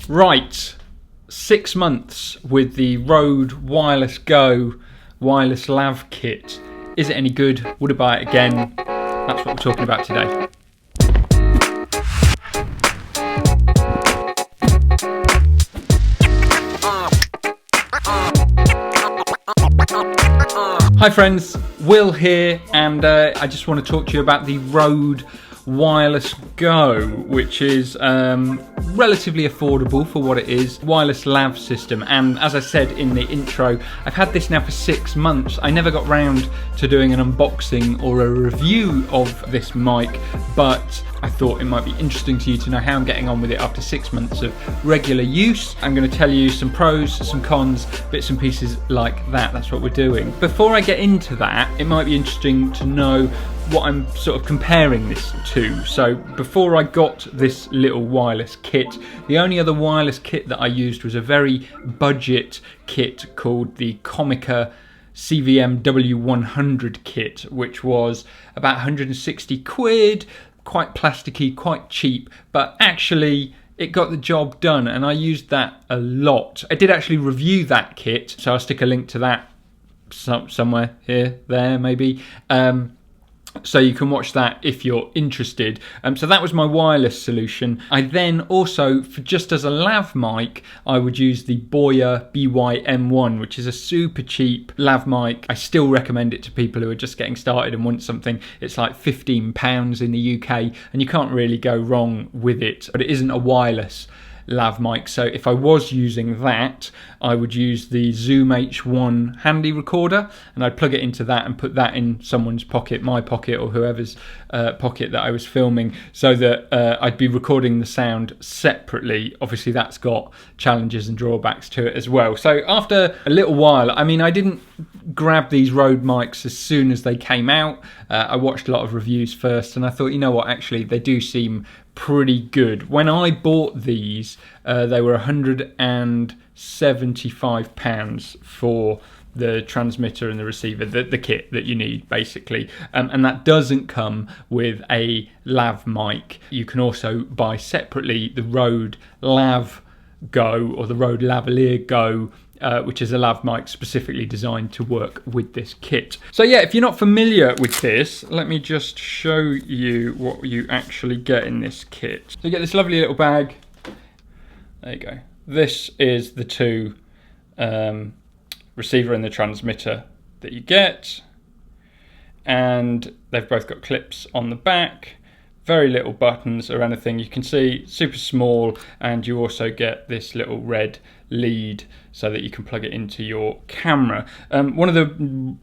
Right, 6 months with the Rode Wireless Go wireless lav kit. Is it any good? Would I buy it again? That's what we're talking about today. Hi friends, Will here, and I just want to talk to you about the Rode Wireless Go, which is relatively affordable for what it is, wireless lav system. And as I said in the intro, I've had this now for 6 months. I never got round to doing an unboxing or a review of this mic, but I thought it might be interesting to you to know how I'm getting on with it after 6 months of regular use. I'm going to tell you some pros, some cons, bits and pieces like that. That's what we're doing. Before I get into that, it might be interesting to know what I'm sort of comparing this to. So before I got this little wireless kit, the only other wireless kit that I used was a very budget kit called the Comica CVM W100 kit, which was about 160 quid, quite plasticky, quite cheap, but actually it got the job done, and I used that a lot. I did actually review that kit, so I'll stick a link to that somewhere here, there maybe. So you can watch that if you're interested. So that was my wireless solution. I then also, for just as a lav mic, I would use the Boya BY-M1, which is a super cheap lav mic. I still recommend it to people who are just getting started and want something. It's like £15 in the UK, and you can't really go wrong with it. But it isn't a wireless lav mic, so if I was using that, I would use the Zoom H1 handy recorder, and I'd plug it into that and put that in someone's pocket, my pocket or whoever's pocket that I was filming, so that I'd be recording the sound separately. Obviously that's got challenges and drawbacks to it as well. So after a little while, I mean, I didn't grab these Rode mics as soon as they came out. I watched a lot of reviews first, and I thought, you know what, actually they do seem pretty good. When I bought these, they were £175 for the transmitter and the receiver, the kit that you need basically, and that doesn't come with a lav mic. You can also buy separately the Rode Lav Go or the Rode Lavelier Go, which is a lav mic specifically designed to work with this kit. So yeah, if you're not familiar with this, let me just show you what you actually get in this kit. So you get this lovely little bag. There you go. This is the two receiver and the transmitter that you get, and they've both got clips on the back. Very little buttons or anything. You can see super small, and you also get this little red lead so that you can plug it into your camera. One of the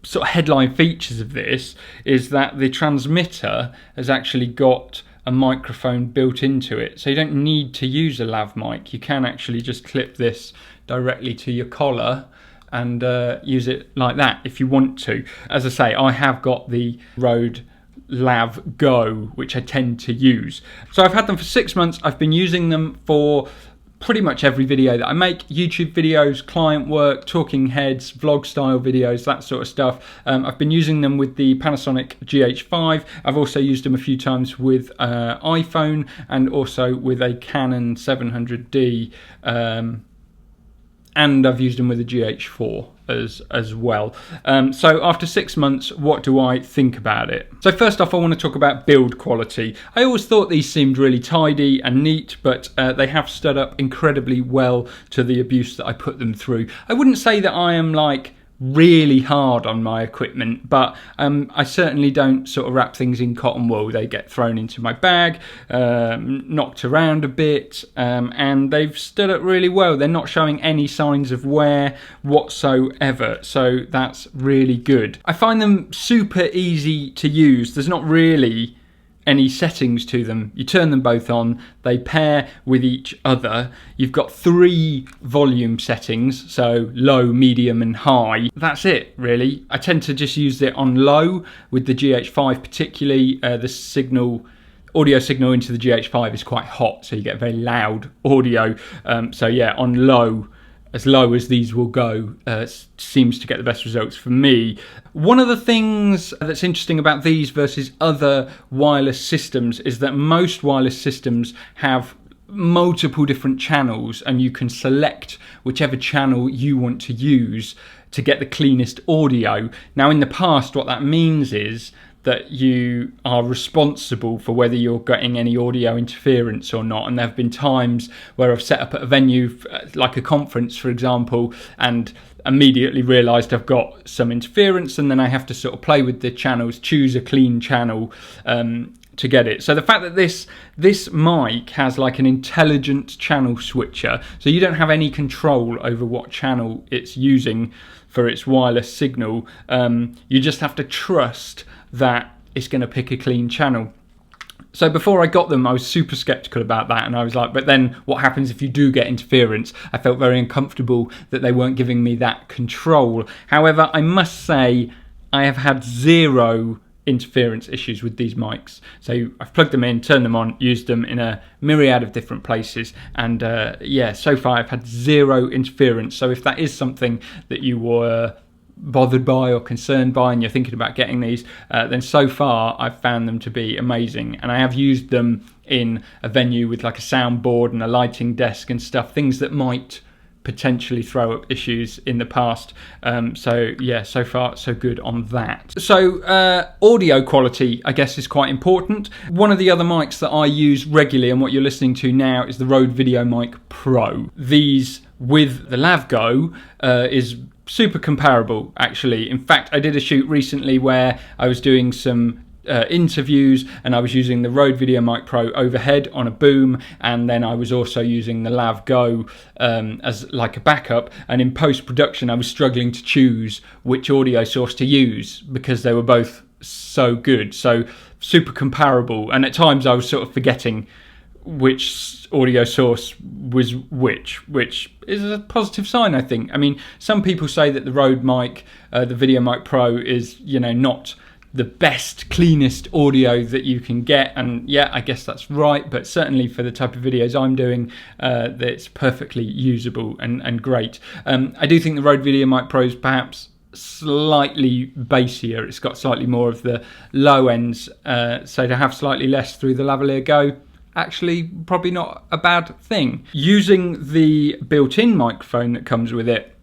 sort of headline features of this is that the transmitter has actually got a microphone built into it, so you don't need to use a lav mic. You can actually just clip this directly to your collar and use it like that if you want to. As I say, I have got the Rode Lav Go, which I tend to use. So I've had them for 6 months. I've been using them for pretty much every video that I make: YouTube videos, client work, talking heads, vlog style videos, that sort of stuff. I've been using them with the Panasonic GH5. I've also used them a few times with iPhone, and also with a Canon 700D, and I've used them with a GH4 as well. So after 6 months, what do I think about it? So first off, I want to talk about build quality. I always thought these seemed really tidy and neat, but they have stood up incredibly well to the abuse that I put them through. I wouldn't say that I am like really hard on my equipment, but I certainly don't sort of wrap things in cotton wool. They get thrown into my bag, knocked around a bit, and they've stood up really well. They're not showing any signs of wear whatsoever, so that's really good. I find them super easy to use. There's not really any settings to them. You turn them both on, they pair with each other. You've got 3 volume settings, so low, medium and high. That's it really. I tend to just use it on low with the GH5 particularly. The audio signal into the GH5 is quite hot, so you get very loud audio. So yeah, on low, as low as these will go, seems to get the best results for me. One of the things that's interesting about these versus other wireless systems is that most wireless systems have multiple different channels, and you can select whichever channel you want to use to get the cleanest audio. Now, in the past, what that means is that you are responsible for whether you're getting any audio interference or not. And there have been times where I've set up at a venue, like a conference, for example, and immediately realised I've got some interference, and then I have to sort of play with the channels, choose a clean channel to get it. So the fact that this mic has like an intelligent channel switcher, so you don't have any control over what channel it's using for its wireless signal, you just have to trust that it's going to pick a clean channel. So before I got them, I was super skeptical about that, and I was like, but then what happens if you do get interference? I felt very uncomfortable that they weren't giving me that control. However, I must say I have had zero interference issues with these mics. So I've plugged them in, turned them on, used them in a myriad of different places, and so far I've had zero interference. So if that is something that you were bothered by or concerned by and you're thinking about getting these, then so far I've found them to be amazing. And I have used them in a venue with like a soundboard and a lighting desk and stuff, things that might potentially throw up issues in the past. So far so good on that. So audio quality, I guess, is quite important. One of the other mics that I use regularly, and what you're listening to now, is the Rode VideoMic Pro. These with the Lav Go is super comparable, actually. In fact, I did a shoot recently where I was doing some interviews, and I was using the Rode VideoMic Pro overhead on a boom, and then I was also using the Lav Go as like a backup. And in post-production, I was struggling to choose which audio source to use because they were both so good, so super comparable. And at times I was sort of forgetting which audio source was which is a positive sign, I think. I mean, some people say that the Rode mic, the VideoMic Pro, is, not the best, cleanest audio that you can get, and yeah, I guess that's right, but certainly for the type of videos I'm doing, it's perfectly usable and great. I do think the Rode VideoMic Pro is perhaps slightly bassier. It's got slightly more of the low ends, so to have slightly less through the lavalier Go, actually probably not a bad thing. Using the built-in microphone that comes with it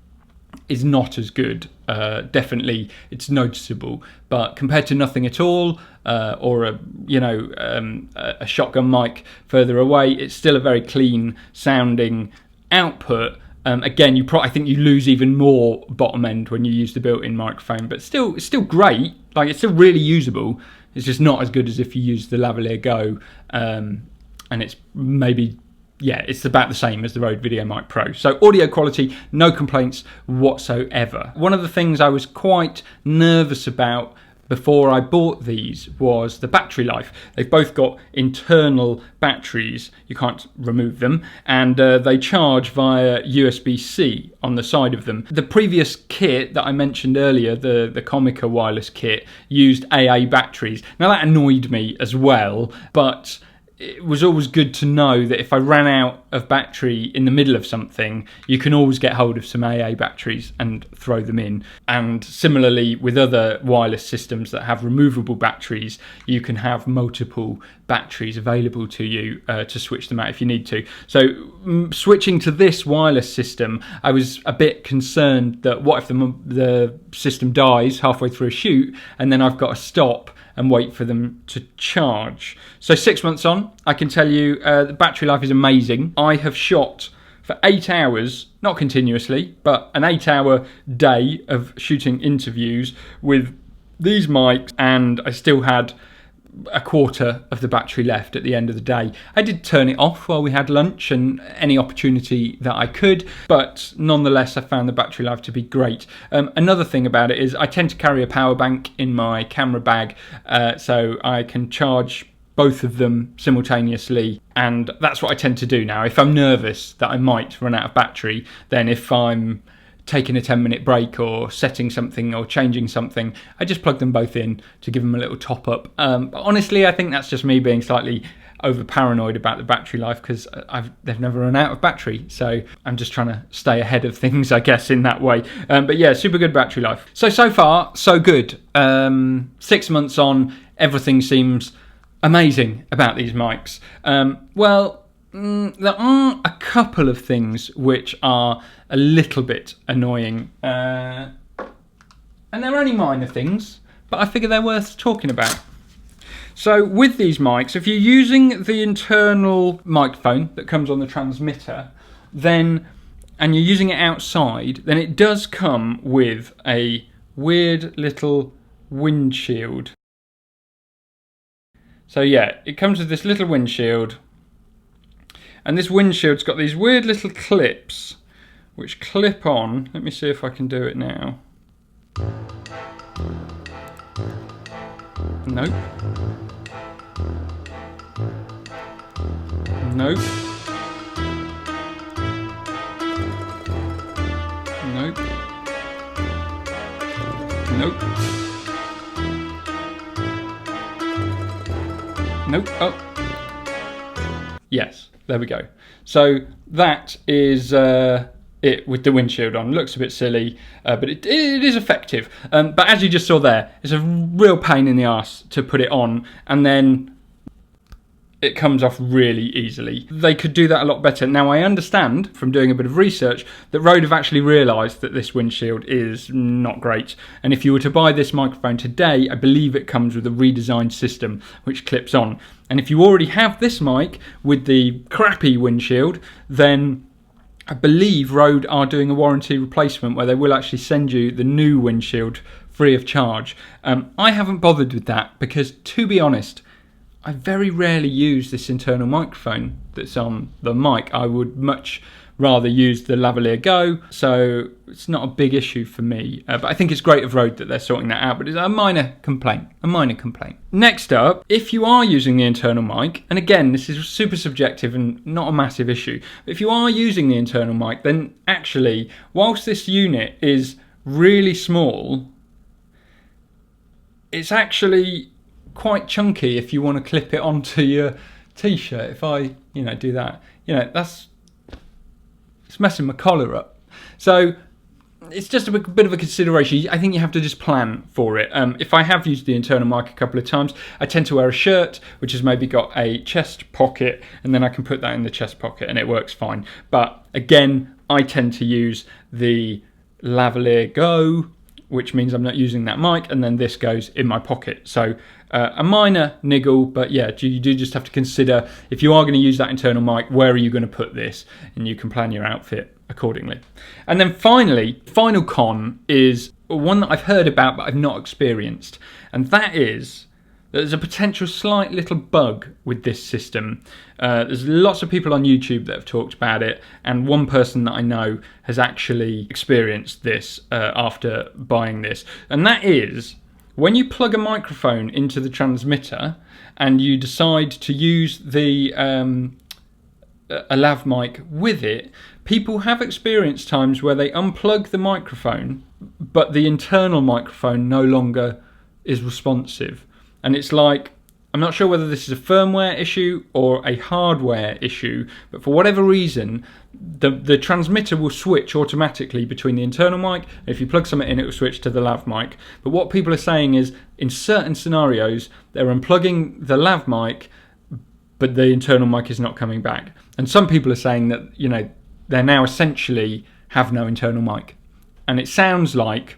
is not as good. Definitely it's noticeable, but compared to nothing at all, or a shotgun mic further away, it's still a very clean sounding output. Again, I think you lose even more bottom end when you use the built-in microphone, but it's still great. Like, it's still really usable. It's just not as good as if you use the lavalier Go, and it's maybe, it's about the same as the Rode VideoMic Pro. So audio quality, no complaints whatsoever. One of the things I was quite nervous about before I bought these was the battery life. They've both got internal batteries, you can't remove them, and they charge via USB-C on the side of them. The previous kit that I mentioned earlier, the Comica wireless kit, used AA batteries. Now that annoyed me as well, but it was always good to know that if I ran out of battery in the middle of something, you can always get hold of some AA batteries and throw them in. And similarly with other wireless systems that have removable batteries, you can have multiple batteries available to you to switch them out if you need to. So switching to this wireless system, I was a bit concerned that what if the system dies halfway through a shoot and then I've got to stop and wait for them to charge. So 6 months on, I can tell you the battery life is amazing. I have shot for 8 hours, not continuously, but an 8-hour day of shooting interviews with these mics, and I still had a quarter of the battery left at the end of the day. I did turn it off while we had lunch and any opportunity that I could, but nonetheless I found the battery life to be great. Another thing about it is I tend to carry a power bank in my camera bag, so I can charge both of them simultaneously, and that's what I tend to do now. If I'm nervous that I might run out of battery, then if I'm taking a 10-minute break or setting something or changing something, I just plug them both in to give them a little top up. But honestly, I think that's just me being slightly over paranoid about the battery life, because they've never run out of battery, so I'm just trying to stay ahead of things, I guess, in that way. But yeah, super good battery life. So far so good. 6 months on, everything seems amazing about these mics. Well, There are a couple of things which are a little bit annoying, and they're only minor things, but I figure they're worth talking about. So with these mics, if you're using the internal microphone that comes on the transmitter, and you're using it outside, then it does come with a weird little windshield. So yeah, it comes with this little windshield, and this windshield's got these weird little clips which clip on. Let me see if I can do it now. Nope. Nope. Nope. Nope. Nope. Oh. Yes, there we go. So that is it with the windshield on. Looks a bit silly, but it is effective. But as you just saw there, it's a real pain in the arse to put it on, and then it comes off really easily. They could do that a lot better. Now, I understand from doing a bit of research that Rode have actually realised that this windshield is not great. And if you were to buy this microphone today, I believe it comes with a redesigned system which clips on. And if you already have this mic with the crappy windshield, then I believe Rode are doing a warranty replacement where they will actually send you the new windshield free of charge. I haven't bothered with that because, to be honest, I very rarely use this internal microphone that's on the mic. I would much rather use the lavalier Go, so it's not a big issue for me. But I think it's great of Rode that they're sorting that out, but it's a minor complaint. Next up, if you are using the internal mic, and again, this is super subjective and not a massive issue, but if you are using the internal mic, then actually, whilst this unit is really small, it's actually quite chunky if you want to clip it onto your t-shirt. If I, do that, it's messing my collar up. So it's just a bit of a consideration. I think you have to just plan for it. If I have used the internal mic a couple of times, I tend to wear a shirt which has maybe got a chest pocket, and then I can put that in the chest pocket and it works fine. But again, I tend to use the lavalier Go, which means I'm not using that mic, and then this goes in my pocket. So a minor niggle, but yeah, you do just have to consider, if you are going to use that internal mic, where are you going to put this? And you can plan your outfit accordingly. And then finally, final con is one that I've heard about but I've not experienced, and that is there's a potential slight little bug with this system. There's lots of people on YouTube that have talked about it, and one person that I know has actually experienced this after buying this. And that is, when you plug a microphone into the transmitter and you decide to use the a lav mic with it, people have experienced times where they unplug the microphone, but the internal microphone no longer is responsive. And it's like, I'm not sure whether this is a firmware issue or a hardware issue, but for whatever reason, the transmitter will switch automatically between the internal mic. If you plug something in, it will switch to the lav mic. But what people are saying is, in certain scenarios, they're unplugging the lav mic, but the internal mic is not coming back. And some people are saying that, they now essentially have no internal mic. And it sounds like,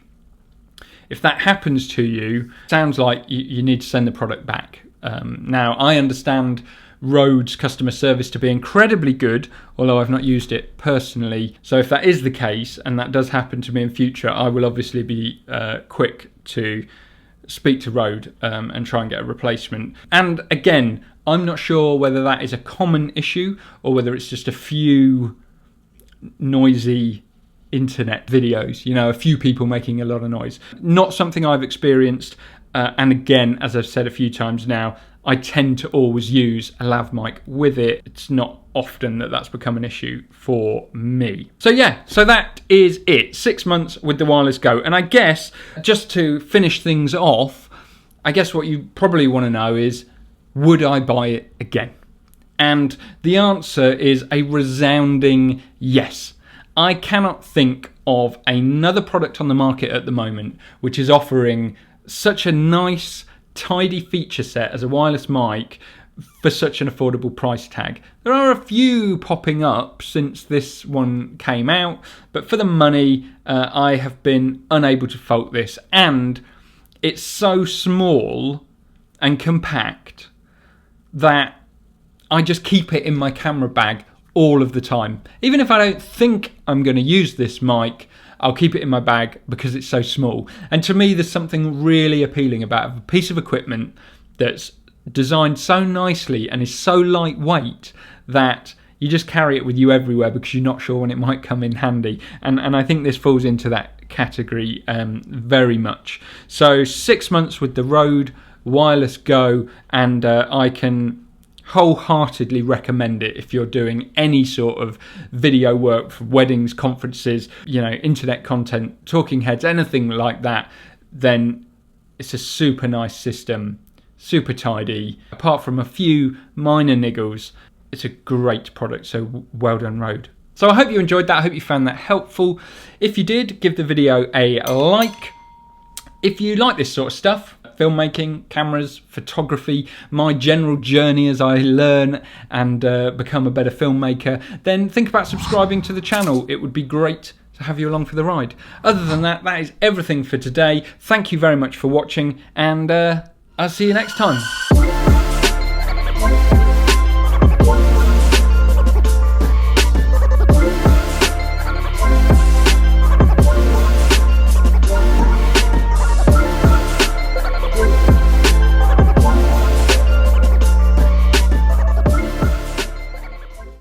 if that happens to you, it sounds like you need to send the product back. Now, I understand Rode's customer service to be incredibly good, although I've not used it personally. So if that is the case, and that does happen to me in future, I will obviously be quick to speak to Rode and try and get a replacement. And again, I'm not sure whether that is a common issue or whether it's just a few noisy internet videos, a few people making a lot of noise. Not something I've experienced, and again, as I've said a few times now, I tend to always use a lav mic with it. It's not often that that's become an issue for me. So that is it. 6 months with the Wireless Go. And I guess, just to finish things off, I guess what you probably want to know is, would I buy it again? And the answer is a resounding yes. I cannot think of another product on the market at the moment which is offering such a nice, tidy feature set as a wireless mic for such an affordable price tag. There are a few popping up since this one came out, but for the money, I have been unable to fault this, and it's so small and compact that I just keep it in my camera bag all of the time. Even if I don't think I'm going to use this mic, I'll keep it in my bag because it's so small. And to me, there's something really appealing about a piece of equipment that's designed so nicely and is so lightweight that you just carry it with you everywhere because you're not sure when it might come in handy. And I think this falls into that category very much. So 6 months with the Rode Wireless Go, and I can wholeheartedly recommend it if you're doing any sort of video work for weddings, conferences, internet content, talking heads, anything like that. Then it's a super nice system, super tidy. Apart from a few minor niggles, it's a great product, so well done, Rode. So I hope you enjoyed that. I hope you found that helpful. If you did, give the video a like. If you like this sort of stuff, filmmaking, cameras, photography, my general journey as I learn and become a better filmmaker, then think about subscribing to the channel. It would be great to have you along for the ride. Other than that, that is everything for today. Thank you very much for watching, and I'll see you next time.